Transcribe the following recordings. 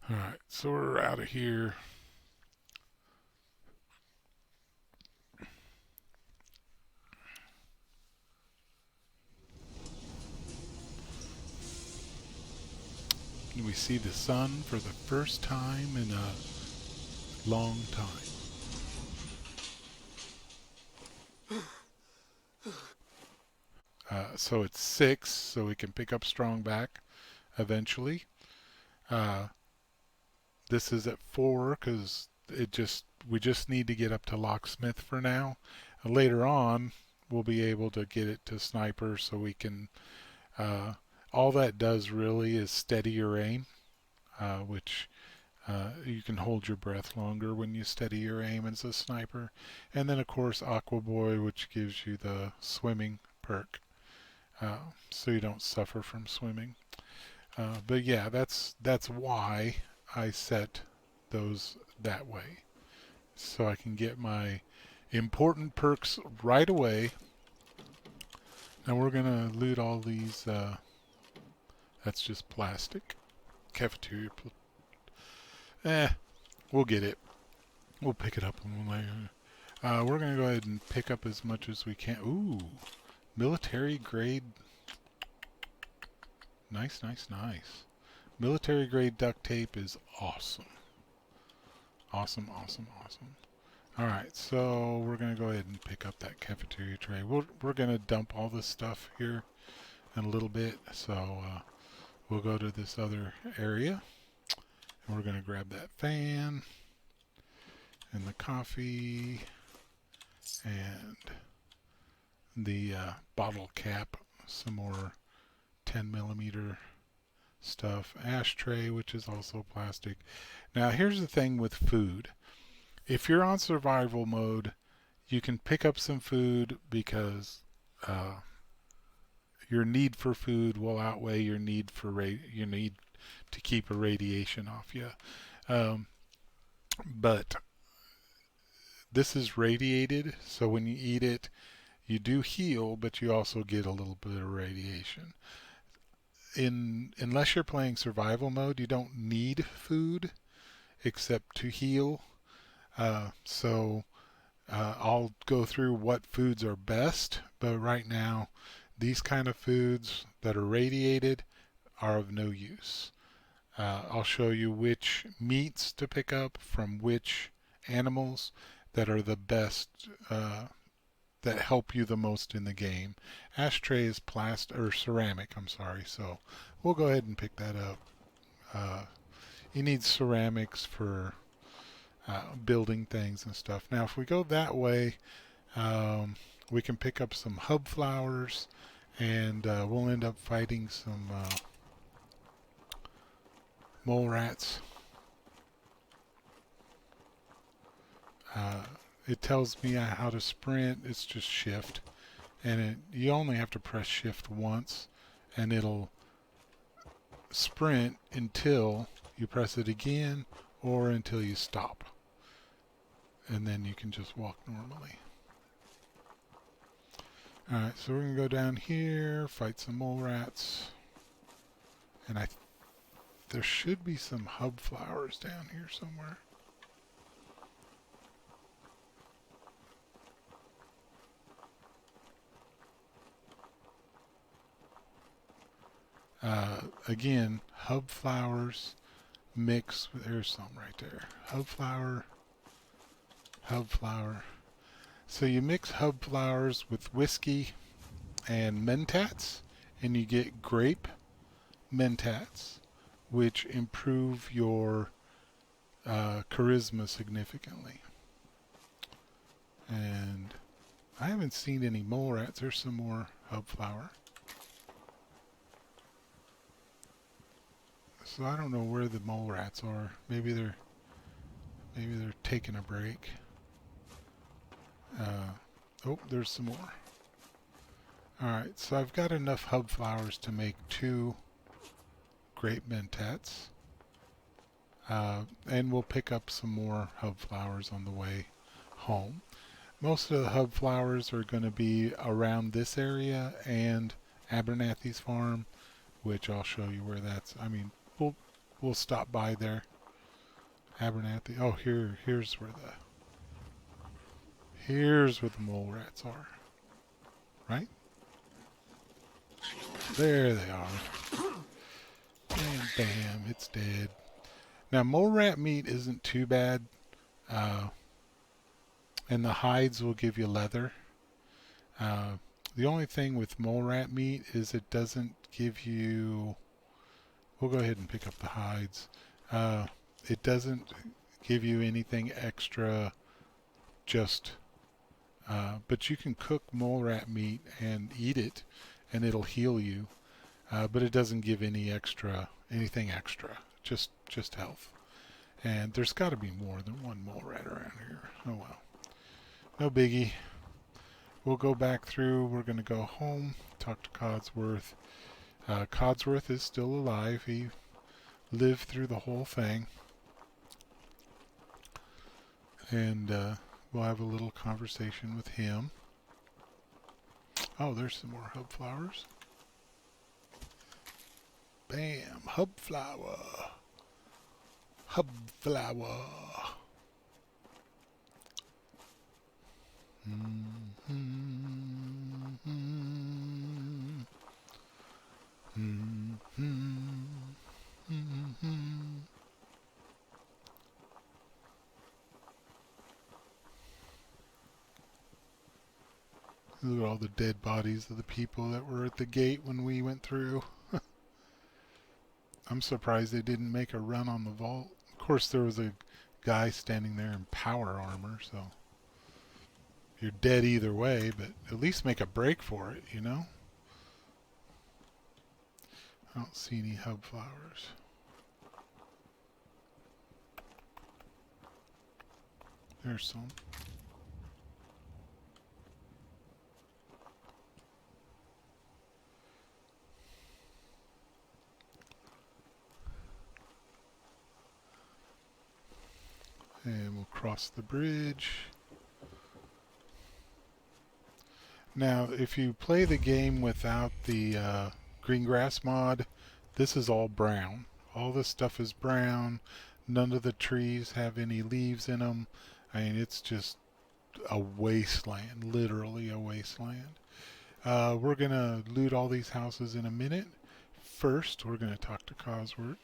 Alright, so we're out of here. We see the sun for the first time in a long time. So it's 6, so we can pick up strong back eventually. Uh, this is at 4 because we just need to get up to locksmith for now. Later on, we'll be able to get it to sniper so we can. Uh, all that does really is steady your aim, which you can hold your breath longer when you steady your aim as a sniper. And then, of course, Aqua Boy, which gives you the swimming perk, so you don't suffer from swimming. But yeah, that's why I set those that way, so I can get my important perks right away. Now we're gonna loot all these. That's just plastic. Cafeteria. Eh, we'll get it. We'll pick it up later. We're gonna go ahead and pick up as much as we can. Ooh, military grade. Nice, nice, nice. Military grade duct tape is awesome. Awesome, awesome, awesome. Alright, so we're going to go ahead and pick up that cafeteria tray. We're going to dump all this stuff here in a little bit. So we'll go to this other area. And we're going to grab that fan and the coffee and the bottle cap. Some more 10 millimeter stuff. Ashtray, which is also plastic. Now here's the thing with food. If you're on survival mode, you can pick up some food because uh, your need for food will outweigh your need your need to keep a radiation off you. Um, but this is radiated, so when you eat it, you do heal, but you also get a little bit of radiation. Unless you're playing survival mode, you don't need food except to heal. So I'll go through what foods are best, but right now, these kind of foods that are radiated are of no use. I'll show you which meats to pick up from which animals that are the best, that help you the most in the game. Ashtray is plastic or ceramic, I'm sorry, so we'll go ahead and pick that up. Uh, you need ceramics for building things and stuff. Now, if we go that way, we can pick up some hub flowers, and we'll end up fighting some mole rats. Uh, it tells me how to sprint. It's just shift, and you only have to press shift once, and it'll sprint until you press it again or until you stop, and then you can just walk normally. Alright, so we're going to go down here, fight some mole rats. And there should be some hub flowers down here somewhere. Again, hub flowers mix. There's some right there. Hub flower, hub flower. So you mix hub flowers with whiskey and mentats, and you get grape mentats, which improve your charisma significantly. And I haven't seen any mole rats. There's some more hub flower. So I don't know where the mole rats are. Maybe they're taking a break. Oh, there's some more. Alright, so I've got enough hub flowers to make 2 grape mentats. And we'll pick up some more hub flowers on the way home. Most of the hub flowers are going to be around this area and Abernathy's farm, which I'll show you where that's. I mean, we'll stop by there. Abernathy. Oh, here's where the mole rats are. Right? There they are. And bam, it's dead. Now, mole rat meat isn't too bad, uh, and the hides will give you leather. Uh, the only thing with mole rat meat is it doesn't give you. We'll go ahead and pick up the hides. It doesn't give you anything extra, just. But you can cook mole rat meat and eat it, and it'll heal you. But it doesn't give anything extra. Just health. And there's got to be more than one mole rat around here. Oh well. No biggie. We'll go back through. We're going to go home, talk to Codsworth. Codsworth is still alive. He lived through the whole thing. And we'll have a little conversation with him. Oh, there's some more hub flowers. Bam! Hub flower. Hub flower. Look at all the dead bodies of the people that were at the gate when we went through. I'm surprised they didn't make a run on the vault. Of course, there was a guy standing there in power armor, so you're dead either way, but at least make a break for it, you know? I don't see any hub flowers. There's some. And we'll cross the bridge. Now, if you play the game without the green grass mod, this is all brown. All this stuff is brown. None of the trees have any leaves in them. I mean, it's just a wasteland, literally a wasteland. We're going to loot all these houses in a minute. First, we're going to talk to Cosworth.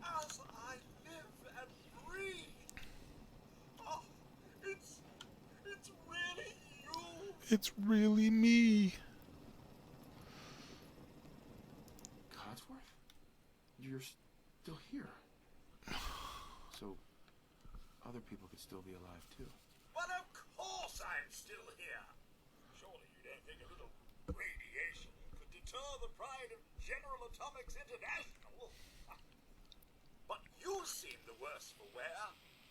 As I live and breathe. Oh, it's really you. It's really me. Codsworth? You're still here. So, other people could still be alive too. But of course I'm still here. Surely you don't think a little radiation could deter the pride of General Atomics International? But you seem the worse for wear.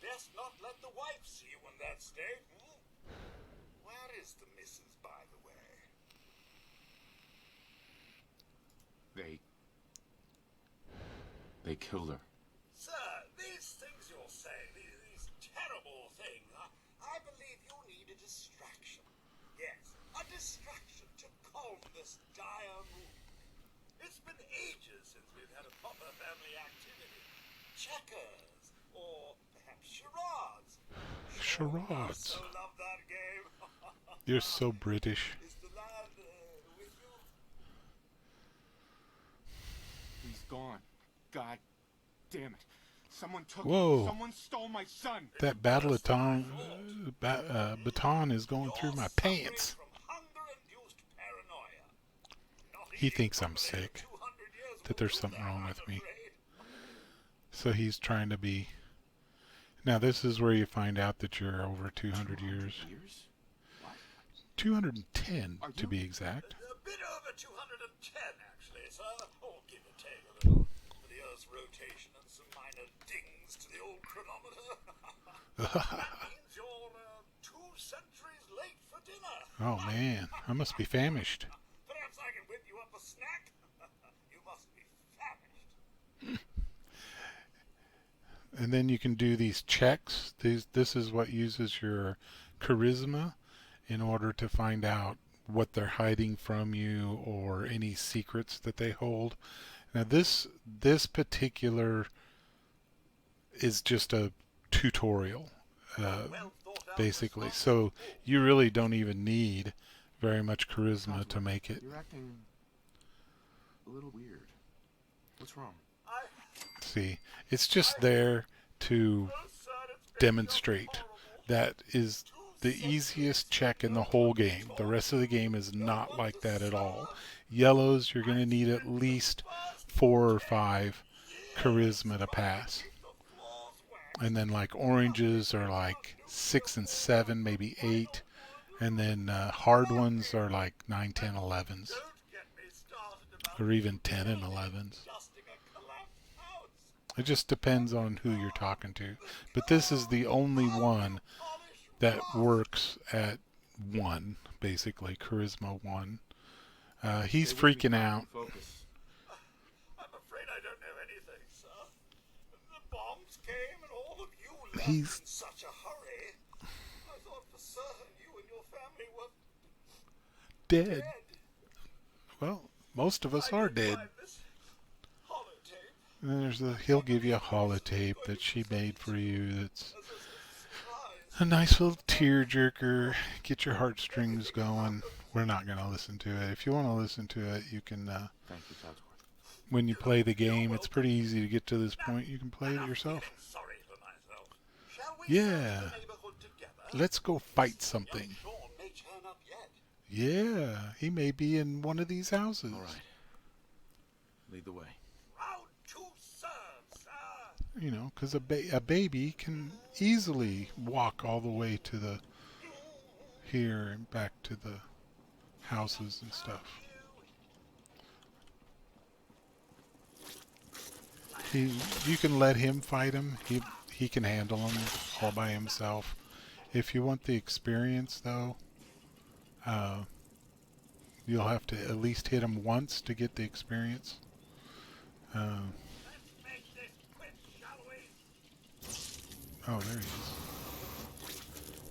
Best not let the wife see you in that state. Where is the missus, by the way? They killed her. Sir, these things you're saying, these terrible things, I believe you need a distraction. Yes, a distraction to calm this dire mood. It's been ages since we've had a proper family activity. Checkers, or perhaps charades. Charades. I so love that game. You're so British. Is the lad with you? He's gone. God damn it. Someone took Whoa. him. Someone stole my son. That baton is going through my pants. He thinks I'm sick, that there's something wrong with me. So he's trying to be... Now this is where you find out that you're over 200 years. 210 to be exact. A bit over 210, actually, sir. Or give or take a little. For the Earth's rotation and some minor dings to the old chronometer. That means you're 2 centuries late for dinner. Oh man, I must be famished. Perhaps I can whip you up a snack? You must be famished. And then you can do these checks. This is what uses your charisma in order to find out what they're hiding from you or any secrets that they hold. Now this particular is just a tutorial, Well thought out basically. response. So you really don't even need very much charisma to Codsworth, make it. you're acting a little weird. What's wrong? I, See, it's just there to oh, son, it's been demonstrate. horrible. That is the easiest check in the whole game. The rest of the game is not like that at all. Yellows, you're going to need at least 4 or 5 charisma to pass. And then like oranges are like 6 and 7, maybe 8. And then hard ones are like 9, 10, 11s. Don't get me started about Or even 10 and 11s. adjusting a collapsed house. It just depends on who you're talking to. But this is the only one that works at 1, basically. Charisma 1. He's Stay with me, freaking Cod, out. and focus. I'm afraid I don't know anything, sir. The bombs came and all of you left He's- in such a hurry. I thought for certain you and your family were Dead. dead. Well, most of us I are did dead. find this holotape And then he'll give you a holotape that she made for you that's as a surprise. a nice little tearjerker. Get your heartstrings going. We're not going to listen to it. If you want to listen to it, you can, Thank you, Codsworth. when you play the game, it's pretty easy to get to this point. You can play it yourself. Feeling sorry for myself. Shall we Yeah. search the neighborhood together? Let's go fight something. Sean may turn up yet. Yeah, he may be in one of these houses. All right. Lead the way. Proud to serve, sir. You know, because a baby can easily walk all the way to the here and back to the houses and stuff. You can let him fight him. He can handle him all by himself. If you want the experience, though, you'll have to at least hit him once to get the experience. Let's make this quick, shall we? Oh, there he is.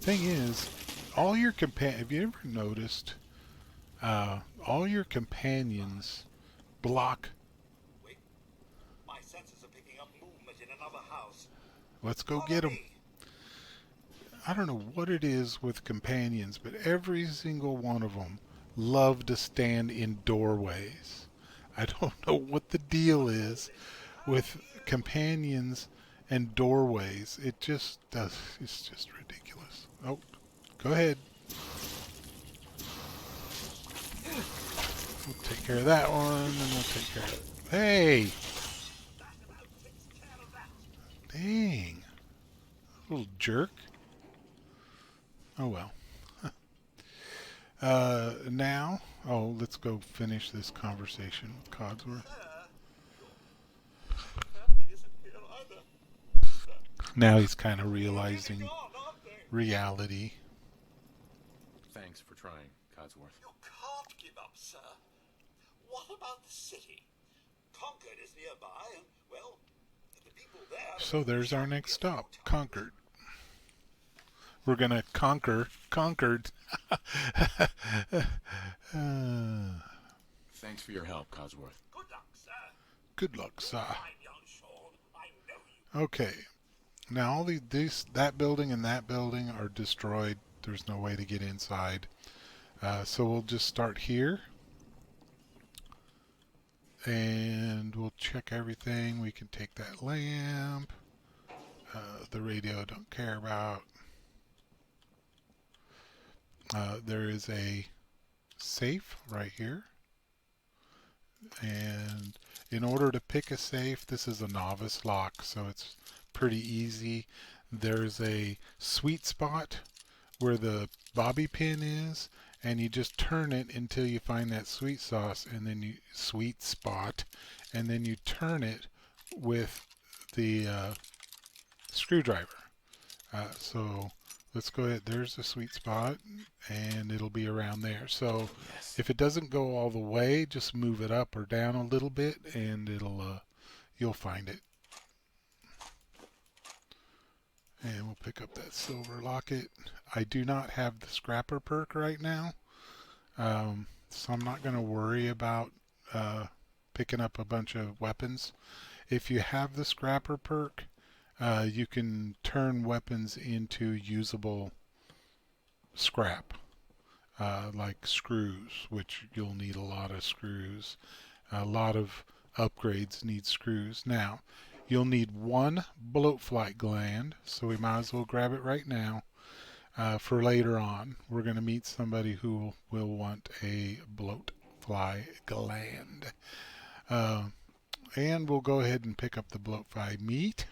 Thing is, all your have you ever noticed? All your companions block. Wait. My senses are picking up movement in another house. Let's go Follow get them. me. I don't know what it is with companions, but every single one of them love to stand in doorways. I don't know what the deal is with companions and doorways. It just does. It's just ridiculous. Oh, go ahead. We'll take care of that one, and we'll take care of it. Hey! That about takes care of that. Dang. Little jerk. Oh well. Now, let's go finish this conversation with Codsworth. Family isn't here either. Now he's kind of They're realizing gone, aren't they? reality. Thanks for trying, Codsworth. You can't give up, sir. What about the city? Concord is nearby, and, well, the people there... So there's our next stop, Concord. We're gonna conquer Concord. Thanks for your help, Codsworth. Good luck, sir. Good luck, sir. Fine, young Sean. I know you. Okay. Now all that building and that building are destroyed. There's no way to get inside. So we'll just start here. And we'll check everything. We can take that lamp. The radio don't care about. There is a safe right here. And in order to pick a safe, this is a novice lock, so it's pretty easy. There's a sweet spot where the bobby pin is, and you just turn it until you find that sweet sauce, and then you sweet spot, and then you turn it with the screwdriver. So let's go ahead. There's the sweet spot, and it'll be around there. So Yes. if it doesn't go all the way, just move it up or down a little bit, and it'll you'll find it. And we'll pick up that silver locket. I do not have the scrapper perk right now, so I'm not going to worry about picking up a bunch of weapons. If you have the scrapper perk, You can turn weapons into usable scrap, like screws, which you'll need a lot of screws. A lot of upgrades need screws. Now, you'll need one bloatfly gland, so we might as well grab it right now for later on. We're going to meet somebody who will want a bloatfly gland. And we'll go ahead and pick up the bloatfly meat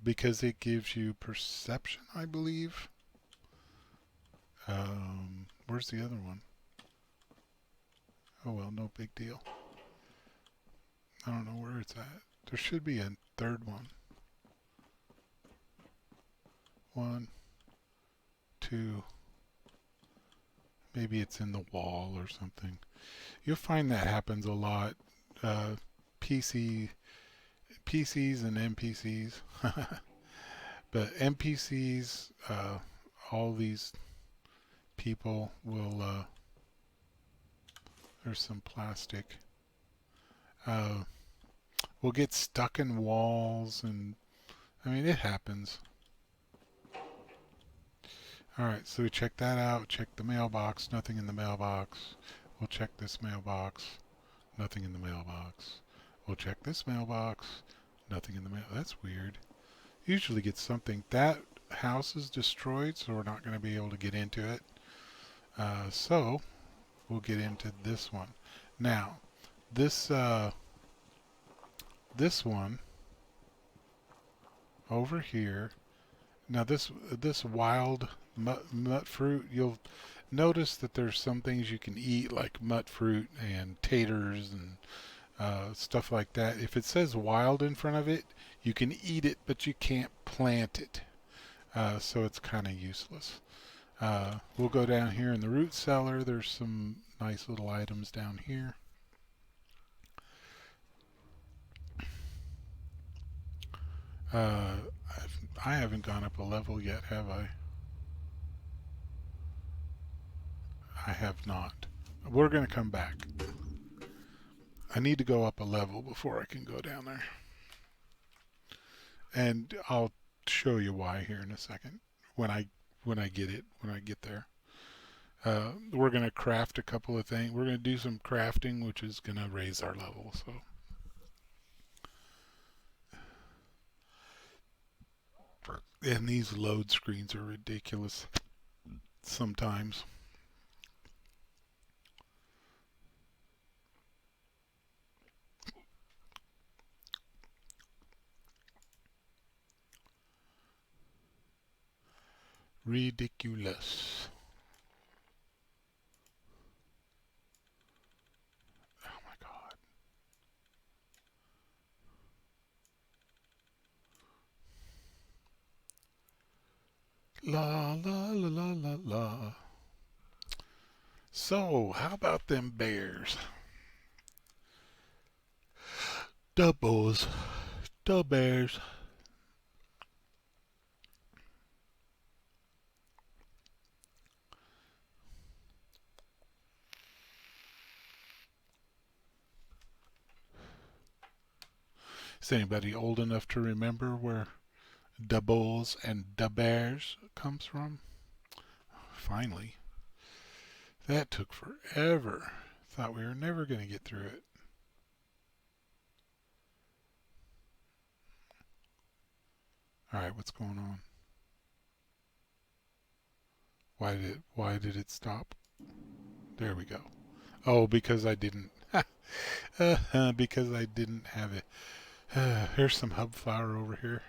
because it gives you perception, I believe. Where's the other one? Oh well, no big deal. I don't know where it's at. There should be a third one. 1, 2. Maybe it's in the wall or something. You'll find that happens a lot. PCs and NPCs. But NPCs, all these people will. There's some plastic. We'll get stuck in walls, and I mean it happens. Alright, so we check that out. Check the mailbox. Nothing in the mailbox. We'll check this mailbox. Nothing in the mailbox. We'll check this mailbox. Nothing in the mail. That's weird. Usually get something. That house is destroyed, so we're not going to be able to get into it. So we'll get into this one. Now, this one over here. Now this wild mut fruit, you'll notice that there's some things you can eat like mut fruit and taters and stuff like that. If it says wild in front of it, you can eat it, but you can't plant it. So it's kind of useless. We'll go down here in the root cellar. There's some nice little items down here. I haven't gone up a level yet, have I? I have not. We're going to come back. I need to go up a level before I can go down there. And I'll show you why here in a second when I get there. We're going to craft a couple of things. We're going to do some crafting, which is going to raise our level. So, and these load screens are ridiculous sometimes. Ridiculous. Oh my God. La la la la la la. So, how about them bears? Doubles. The bears. Is anybody old enough to remember where the bulls and the bears comes from? Finally. That took forever. Thought we were never going to get through it. Alright, what's going on? Why did it stop? There we go. Oh, because I didn't because I didn't have it. Here's some hub flour over here.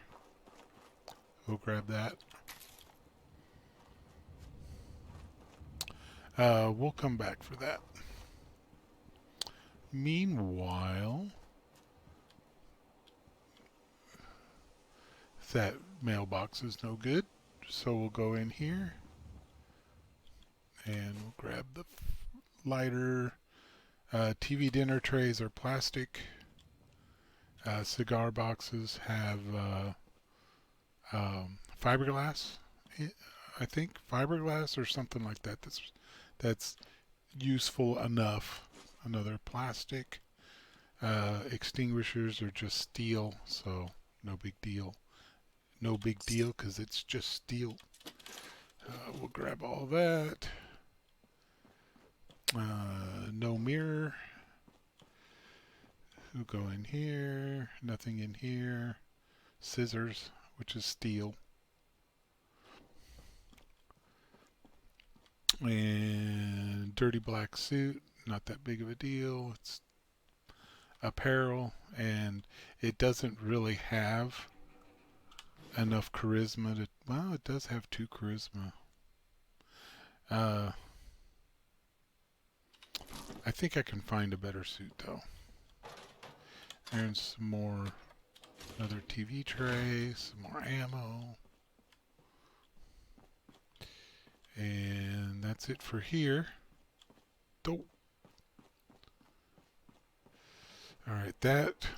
We'll grab that. We'll come back for that. Meanwhile, that mailbox is no good, so we'll go in here and we'll grab the lighter. TV dinner trays are plastic. Cigar boxes have fiberglass. I think fiberglass or something like that. That's useful enough. Another plastic. Extinguishers are just steel, so no big deal. No big deal because it's just steel. We'll grab all that. No mirror. We'll go in here. Nothing in here. Scissors, which is steel. And dirty black suit. Not that big of a deal. It's apparel, and it doesn't really have enough charisma to. Well, it does have 2 charisma. I think I can find a better suit though. There's some more, another TV tray, some more ammo. And that's it for here. Dope. Alright, that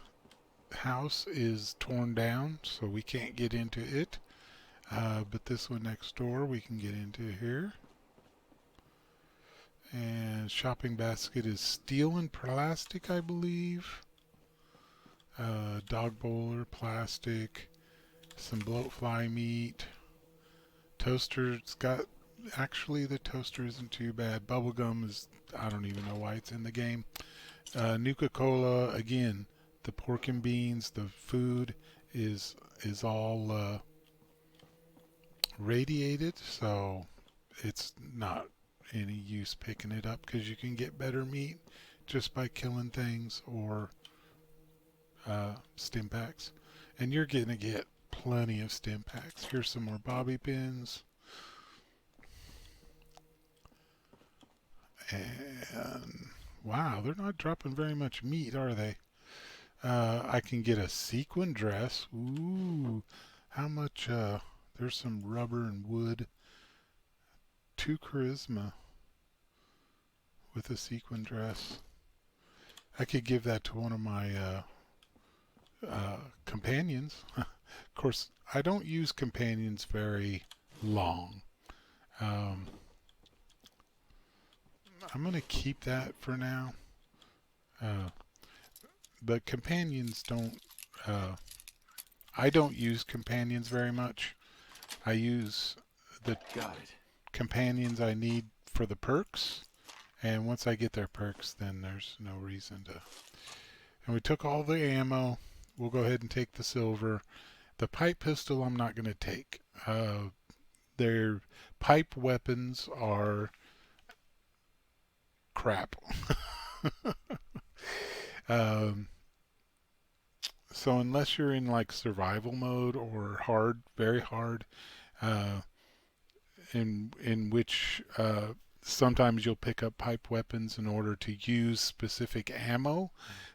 house is torn down, so we can't get into it. But this one next door we can get into here. And shopping basket is steel and plastic, I believe. Dog bowler, plastic. Some bloatfly meat. Toaster's got... Actually, the toaster isn't too bad. Bubblegum is... I don't even know why it's in the game. Nuka-Cola, again, the pork and beans, the food is all radiated, so it's not any use picking it up because you can get better meat just by killing things or stim packs. And you're going to get plenty of stim packs. Here's some more bobby pins. And wow, they're not dropping very much meat, are they? I can get a sequin dress. Ooh, how much? There's some rubber and wood. 2 charisma with a sequin dress. I could give that to one of my companions. Of course, I don't use companions very long. I'm going to keep that for now. But companions don't... I don't use companions very much. I use the companions I need for the perks. And once I get their perks, then there's no reason to... And we took all the ammo. We'll go ahead and take the silver. The pipe pistol I'm not going to take. Their pipe weapons are crap. So unless you're in like survival mode or hard, very hard, in which sometimes you'll pick up pipe weapons in order to use specific ammo,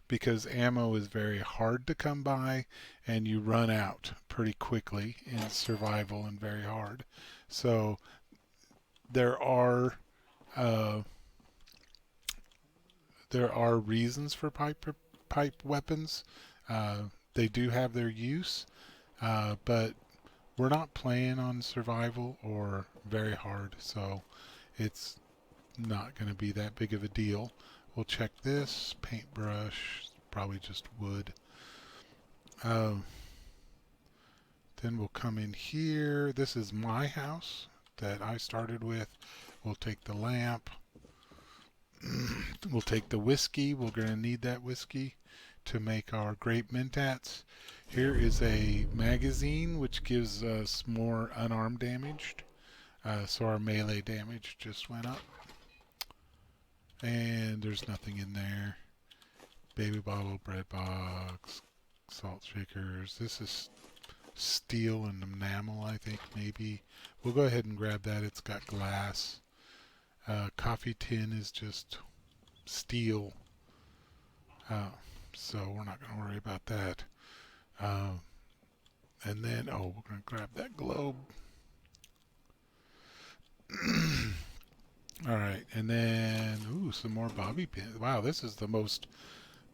because ammo is very hard to come by and you run out pretty quickly in survival and very hard. So there are reasons for pipe weapons. They do have their use, but we're not playing on survival or very hard, so it's not going to be that big of a deal. We'll check this. Paintbrush, probably just wood. Then we'll come in here. This is my house that I started with. We'll take the lamp. We'll take the whiskey. We're going to need that whiskey to make our grape mentats. Here is a magazine which gives us more unarmed damage. So our melee damage just went up. And there's nothing in there. Baby bottle, bread box, salt shakers. This is steel and enamel, I think, maybe. We'll go ahead and grab that. It's got glass. Coffee tin is just steel. So we're not going to worry about that. And then, we're going to grab that globe. Alright, and then, some more bobby pins. Wow, this is the most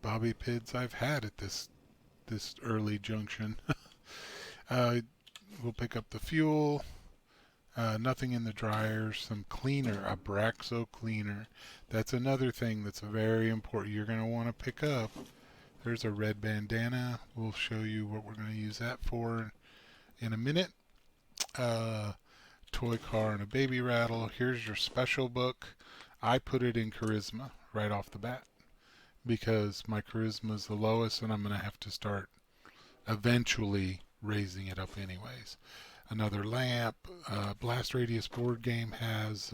bobby pins I've had at this early junction. We'll pick up the fuel. Nothing in the dryer. Some cleaner, a Braxo cleaner. That's another thing that's very important. You're going to want to pick up There's a red bandana. We'll show you what we're going to use that for in a minute. Toy car and a baby rattle. Here's your special book. I put it in charisma right off the bat because my charisma is the lowest and I'm going to have to start eventually raising it up anyways. Another lamp. Blast Radius board game has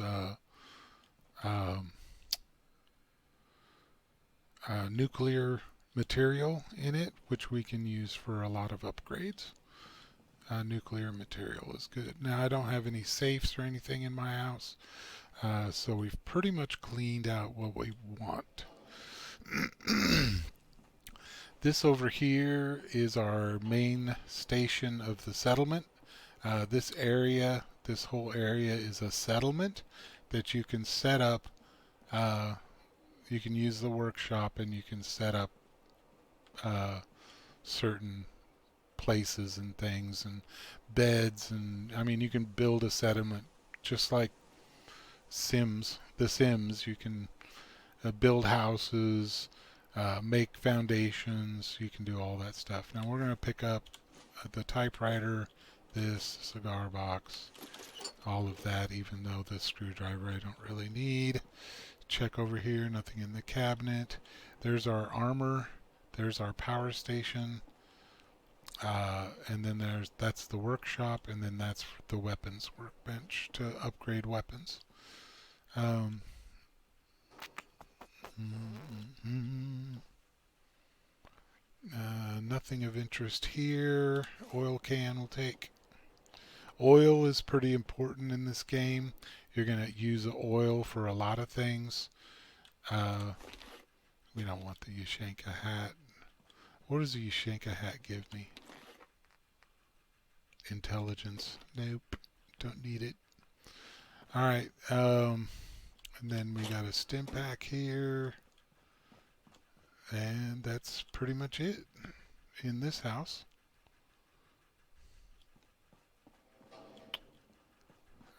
nuclear material in it, which we can use for a lot of upgrades. Nuclear material is good. Now I don't have any safes or anything in my house, so we've pretty much cleaned out what we want. This over here is our main station of the settlement. This whole area is a settlement that you can set up. You can use the workshop and you can set up certain places and things and beds, and I mean you can build a settlement just like The Sims. You can build houses, make foundations, you can do all that stuff. Now we're going to pick up the typewriter, this cigar box, all of that, even though the screwdriver I don't really need. Check over here, nothing in the cabinet. There's our armor, there's our power station, and then that's the workshop, and then that's the weapons workbench to upgrade weapons. Nothing of interest here. Oil can we'll take. Oil is pretty important in this game. You're going to use oil for a lot of things. We don't want the Ushanka hat. What does the Ushanka hat give me? Intelligence. Nope. Don't need it. Alright. And then we got a stim pack here. And that's pretty much it in this house.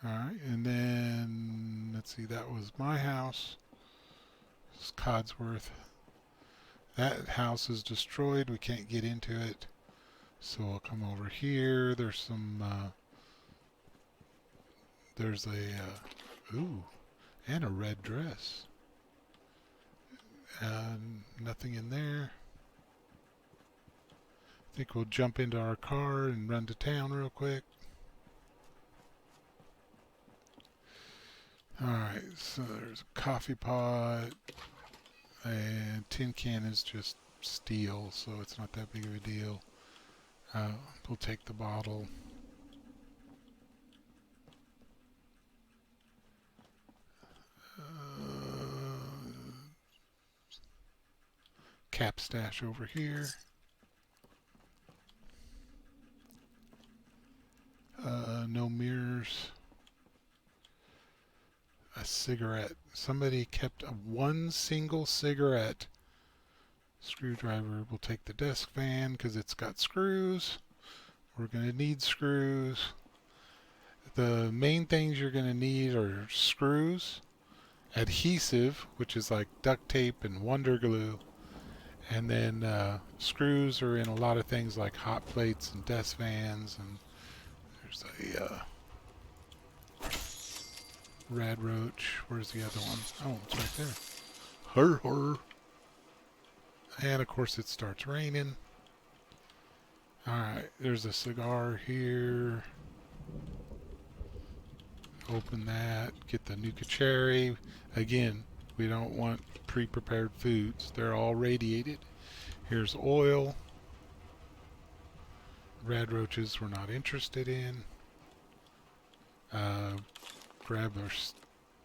Alright, and then let's see, that was my house. This is Codsworth. That house is destroyed. We can't get into it. So we'll come over here. There's some there's a ooh, and a red dress. Nothing in there. I think we'll jump into our car and run to town real quick. Alright, so there's a coffee pot, and tin can is just steel, so it's not that big of a deal. We'll take the bottle. Cap stash over here. No mirrors. A cigarette. Somebody kept one single cigarette. Screwdriver. We'll take the desk fan because it's got screws. We're going to need screws. The main things you're going to need are screws, adhesive, which is like duct tape and Wonder Glue, and then screws are in a lot of things like hot plates and desk fans, and there's a rad roach. Where's the other one? Oh, it's right there. Her. And of course it starts raining. Alright, there's a cigar here. Open that. Get the Nuka Cherry. Again, we don't want pre-prepared foods. They're all radiated. Here's oil. Rad roaches we're not interested in. Grab our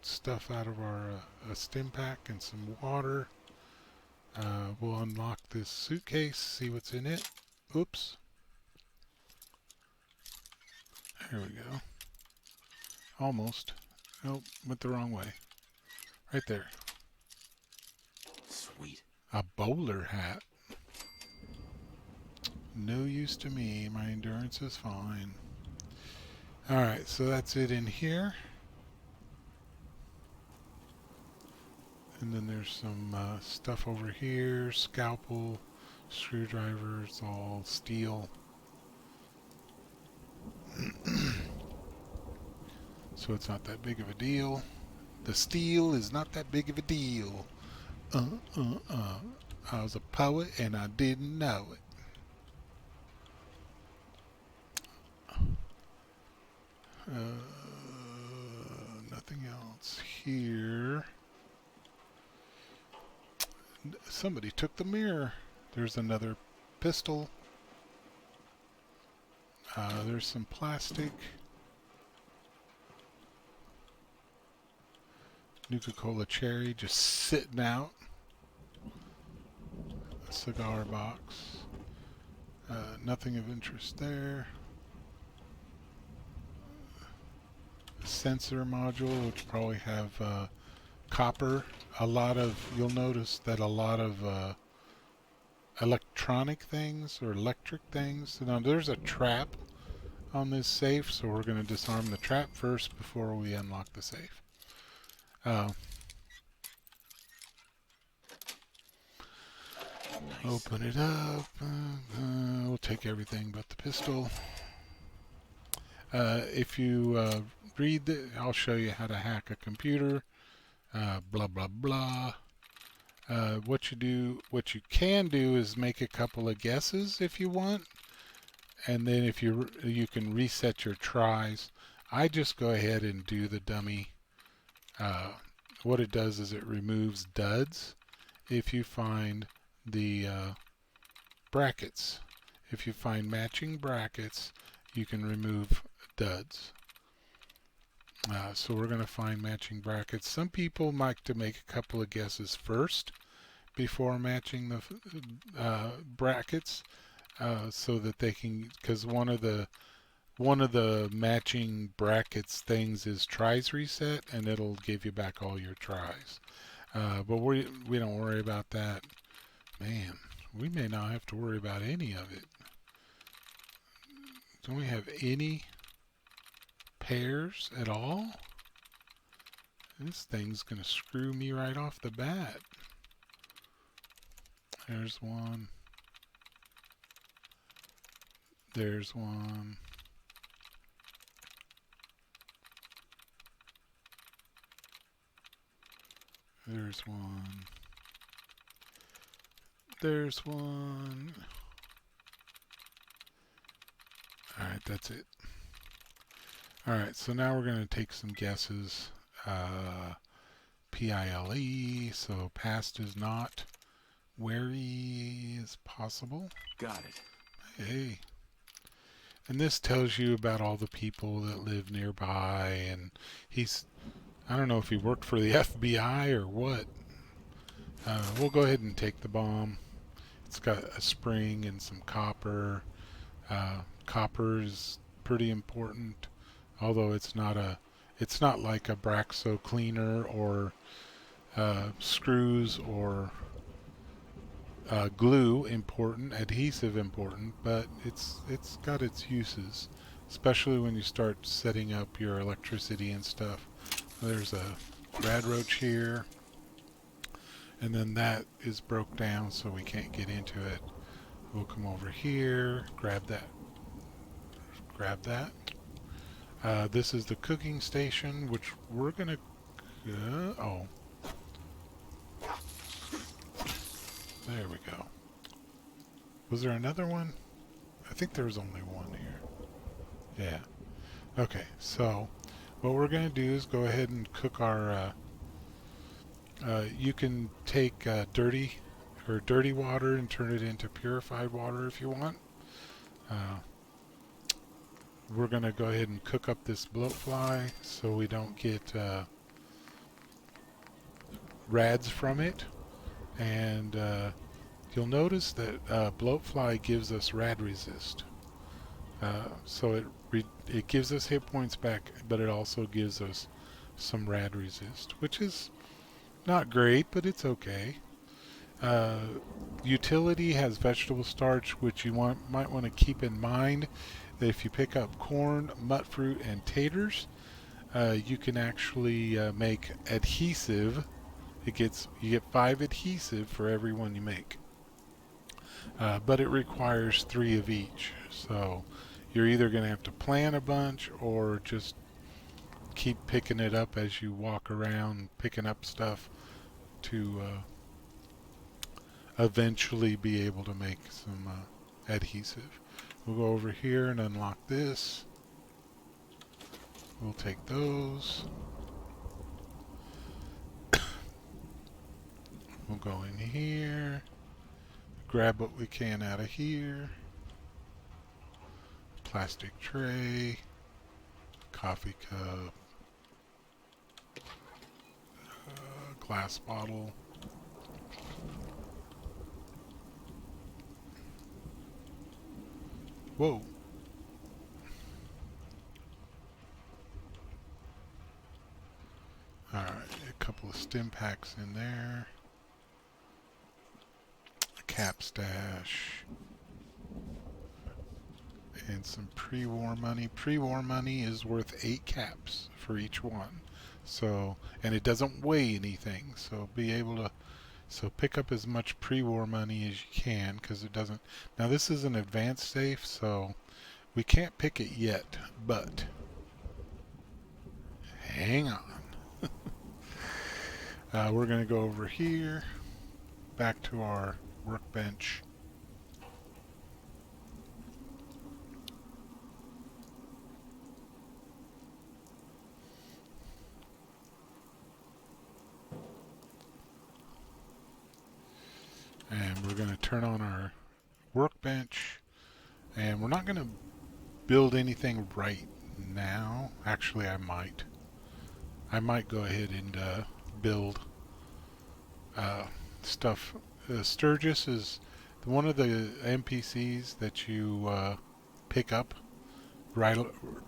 stuff out of our stim pack and some water. We'll unlock this suitcase, see what's in it. Oops. There we go. Almost. Oh, went the wrong way. Right there. Sweet. A bowler hat. No use to me. My endurance is fine. Alright, so that's it in here. And then there's some stuff over here. Scalpel, Screwdrivers, all steel. So it's not that big of a deal. The steel is not that big of a deal. Uh, uh, uh. I was a poet and I didn't know it. Nothing else here. Somebody took the mirror. There's another pistol. There's some plastic. Nuka-Cola cherry just sitting out. A cigar box. Nothing of interest there. A sensor module, which probably have copper. You'll notice that a lot of electronic things or electric things. Now there's a trap on this safe, so we're going to disarm the trap first before we unlock the safe. Open it up. We'll take everything but the pistol. If you read I'll show you how to hack a computer. Blah blah blah. What you can do is make a couple of guesses if you want, and then if you can reset your tries. I just go ahead and do the dummy. What it does is it removes duds if you find the brackets. If you find matching brackets, you can remove duds. So we're going to find matching brackets. Some people like to make a couple of guesses first before matching the brackets, so that they can, because one of the matching brackets things is tries reset, and it'll give you back all your tries. But we don't worry about that. Man, we may not have to worry about any of it. Don't we have any pairs at all? This thing's gonna screw me right off the bat. There's one. There's one. There's one. There's one. Alright, that's it. Alright, so now we're going to take some guesses. PILE, so past is not. Wary is possible. Got it. Hey. And this tells you about all the people that live nearby, and I don't know if he worked for the FBI or what. We'll go ahead and take the bomb. It's got a spring and some copper. Copper is pretty important, although it's not like a Braxo cleaner or screws or glue important, adhesive important, but it's got its uses, especially when you start setting up your electricity and stuff. There's a rad roach here, and then that is broke down, so we can't get into it. We'll come over here, grab that. This is the cooking station, which we're gonna. Oh, there we go. Was there another one? I think there was only one here. Yeah. Okay, so what we're gonna do is go ahead and cook our. You can take dirty water and turn it into purified water if you want. We're going to go ahead and cook up this bloatfly so we don't get rads from it. And you'll notice that bloatfly gives us rad resist. So it gives us hit points back, but it also gives us some rad resist, which is not great, but it's okay. Utility has vegetable starch, which you might want to keep in mind that if you pick up corn, mut fruit, and taters, you can actually make adhesive. You get 5 adhesive for every one you make. but it requires 3 of each. So you're either going to have to plant a bunch or just keep picking it up as you walk around, picking up stuff to eventually be able to make some adhesive. We'll go over here and unlock this. We'll take those. We'll go in here, grab what we can out of here. Plastic tray, coffee cup, glass bottle. Whoa. Alright, a couple of stim packs in there. A cap stash. And some pre-war money. Pre-war money is worth 8 caps for each one. So, and it doesn't weigh anything. So be able to, so pick up as much pre-war money as you can, because it doesn't. Now this is an advanced safe, so we can't pick it yet, but hang on. We're going to go over here, back to our workbench. And we're going to turn on our workbench, and we're not going to build anything right now. Actually, I might go ahead and build stuff. Sturgis is one of the NPCs that you pick up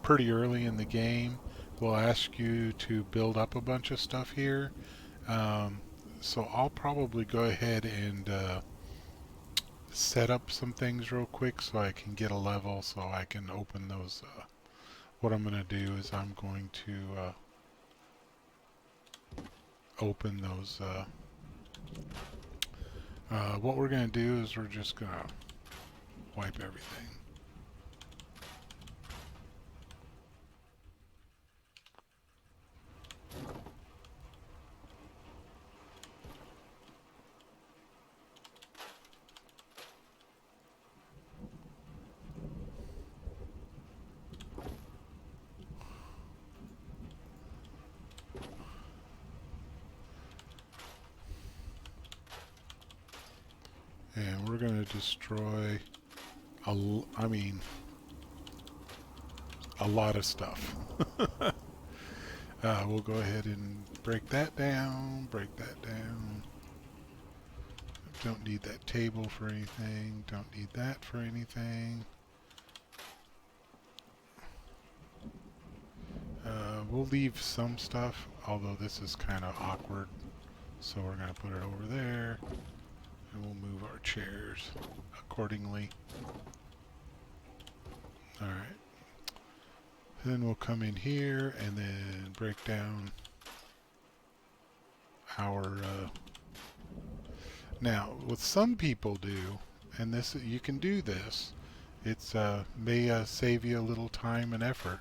pretty early in the game. Will ask you to build up a bunch of stuff here. So I'll probably go ahead and set up some things real quick so I can get a level so I can open those. What I'm going to do is I'm going to open those. What we're going to do is we're just going to wipe everything. And we're going to destroy, a lot of stuff. We'll go ahead and break that down, Don't need that table for anything, don't need that for anything. We'll leave some stuff, although this is kind of awkward. So we're going to put it over there. And we'll move our chairs accordingly. Alright. Then we'll come in here and then break down our... Now, what some people do, and this you can do this, it's may save you a little time and effort.